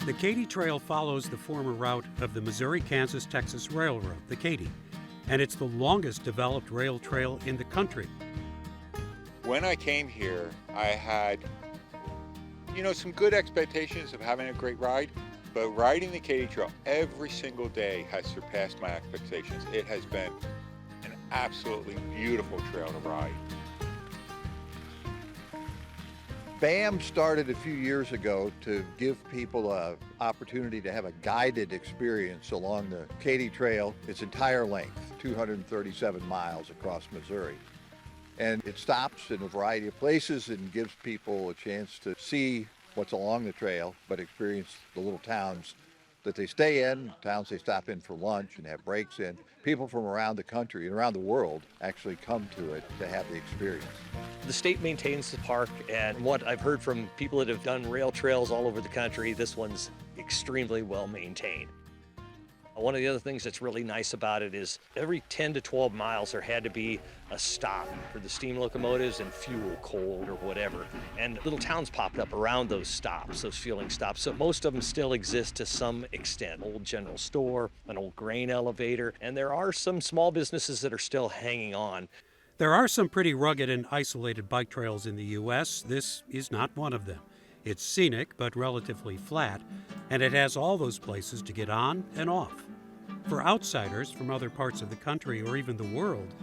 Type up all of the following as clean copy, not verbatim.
The Katy Trail follows the former route of the Missouri-Kansas-Texas Railroad, the Katy, and it's the longest developed rail trail in the country. When I came here, I had, some good expectations of having a great ride, but riding the Katy Trail every single day has surpassed my expectations. It has been an absolutely beautiful trail to ride. BAM started a few years ago to give people an opportunity to have a guided experience along the Katy Trail, its entire length, 237 miles across Missouri. And it stops in a variety of places and gives people a chance to see what's along the trail, but experience the little towns that they stay in, towns they stop in for lunch and have breaks in. People from around the country and around the world actually come to it to have the experience. The state maintains the park, and what I've heard from people that have done rail trails all over the country, this one's extremely well maintained. One of the other things that's really nice about it is every 10 to 12 miles there had to be a stop for the steam locomotives and fuel, coal, or whatever. And little towns popped up around those stops, those fueling stops. So most of them still exist to some extent. Old general store, an old grain elevator, and there are some small businesses that are still hanging on. There are some pretty rugged and isolated bike trails in the U.S. This is not one of them. It's scenic but relatively flat, and it has all those places to get on and off. For outsiders from other parts of the country or even the world,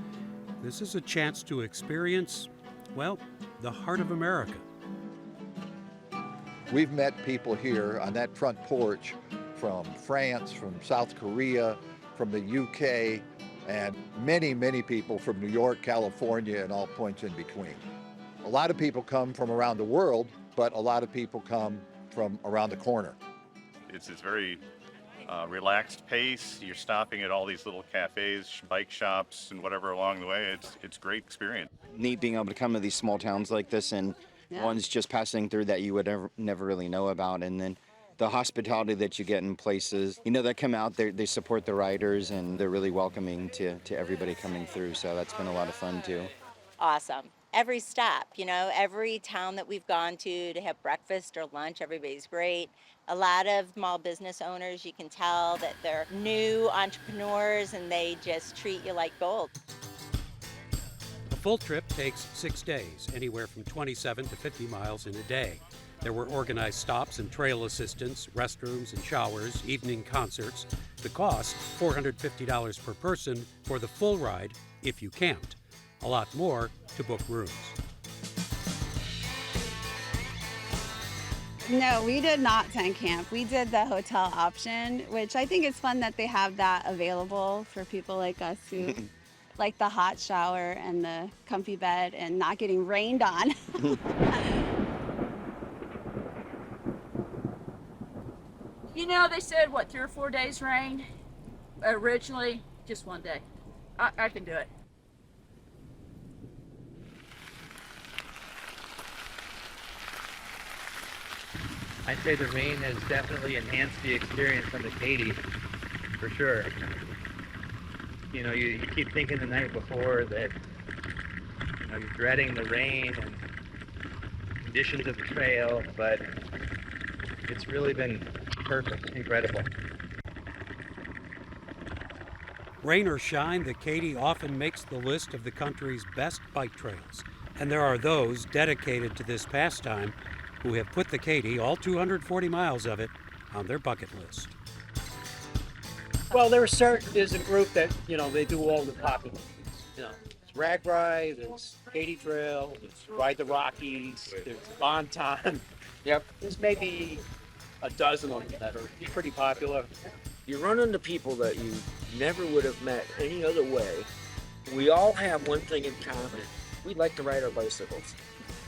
this is a chance to experience, well, the heart of America. We've met people here on that front porch from France, from South Korea, from the UK, and many, many people from New York, California, and all points in between. A lot of people come from around the world, but a lot of people come from around the corner. It's very relaxed pace. You're stopping at all these little cafes, bike shops, and whatever along the way. It's a great experience. Neat being able to come to these small towns like this and ones just passing through that you would never really know about. And then the hospitality that you get in places, that come out, they support the riders and they're really welcoming to everybody coming through. So that's been a lot of fun too. Awesome. Every stop, every town that we've gone to have breakfast or lunch, everybody's great. A lot of small business owners, you can tell that they're new entrepreneurs and they just treat you like gold. A full trip takes 6 days, anywhere from 27 to 50 miles in a day. There were organized stops and trail assistance, restrooms and showers, evening concerts. The cost, $450 per person for the full ride, if you camped. A lot more to book rooms. No, we did not tent camp. We did the hotel option, which I think it's fun that they have that available for people like us who like the hot shower and the comfy bed and not getting rained on. They said, 3 or 4 days rain? Originally, just 1 day. I can do it. I'd say the rain has definitely enhanced the experience on the Katy, for sure. You keep thinking the night before that, you're dreading the rain and conditions of the trail, but it's really been perfect, incredible. Rain or shine, the Katy often makes the list of the country's best bike trails. And there are those dedicated to this pastime who have put the Katy, all 240 miles of it, on their bucket list. Well, there's a group that, they do all the popular ones. It's Rag Ride, there's Katy Trail, there's Ride the Rockies, there's Bonton. Yep. There's maybe a dozen of them that are pretty popular. You run into people that you never would have met any other way. We all have one thing in common. We like to ride our bicycles.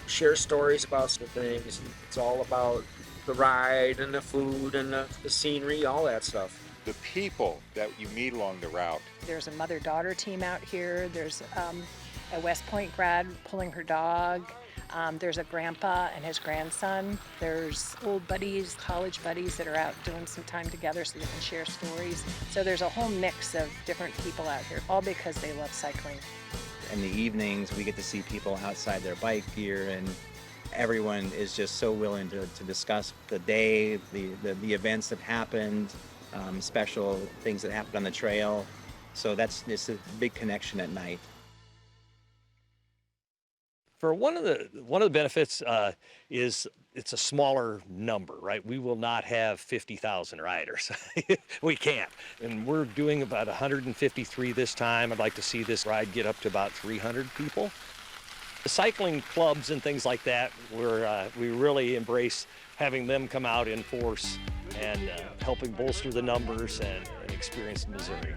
Share stories about some things. It's all about the ride and the food and the scenery, all that stuff. The people that you meet along the route. There's a mother-daughter team out here. There's a West Point grad pulling her dog. There's a grandpa and his grandson. There's old buddies, college buddies that are out doing some time together so they can share stories. So there's a whole mix of different people out here, all because they love cycling. In the evenings, we get to see people outside their bike gear and Everyone is just so willing to discuss the day, the events that happened, special things that happened on the trail. So it's a big connection at night. For one of the benefits is it's a smaller number, right? We will not have 50,000 riders. We can't. And we're doing about 153 this time. I'd like to see this ride get up to about 300 people. The cycling clubs and things like that, we really embrace having them come out in force and helping bolster the numbers and experience in Missouri.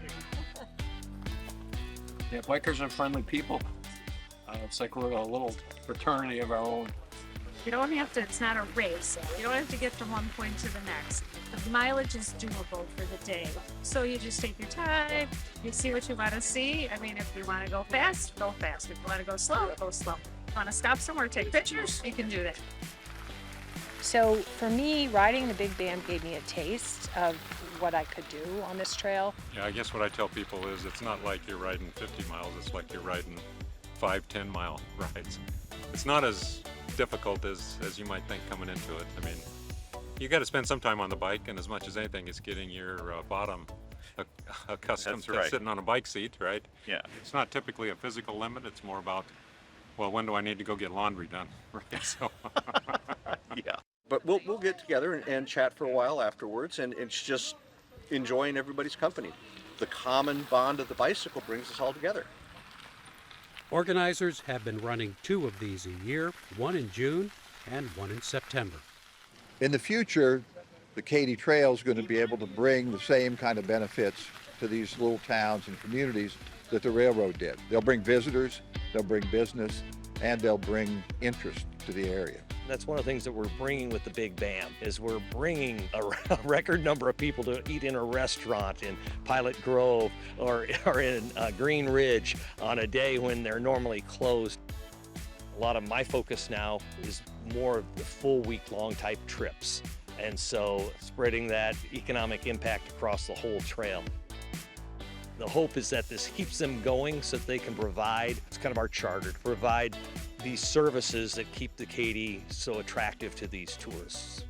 Yeah, bikers are friendly people. It's like we're a little fraternity of our own. You don't have to, it's not a race. You don't have to get from one point to the next. The mileage is doable for the day. So you just take your time, you see what you want to see. I mean, if you want to go fast, go fast. If you want to go slow, go slow. If you want to stop somewhere, take pictures, you can do that. So for me, riding the Big Bam gave me a taste of what I could do on this trail. Yeah, I guess what I tell people is it's not like you're riding 50 miles, it's like you're riding 5-10 mile rides. It's not as difficult as you might think coming into it. I mean, you got to spend some time on the bike, and as much as anything, it's getting your bottom accustomed to sitting on a bike seat, right? Yeah. It's not typically a physical limit. It's more about, well, when do I need to go get laundry done? Right. So. Yeah. But we'll get together and chat for a while afterwards, and it's just enjoying everybody's company. The common bond of the bicycle brings us all together. Organizers have been running 2 of these a year, one in June and one in September. In the future, the Katy Trail is going to be able to bring the same kind of benefits to these little towns and communities that the railroad did. They'll bring visitors, they'll bring business, and they'll bring interest to the area. That's one of the things that we're bringing with the Big Bam, is we're bringing a record number of people to eat in a restaurant in Pilot Grove or in Green Ridge on a day when they're normally closed. A lot of my focus now is more of the full week-long type trips, and so spreading that economic impact across the whole trail. The hope is that this keeps them going so that they can provide, it's kind of our charter, to provide these services that keep the Katy so attractive to these tourists.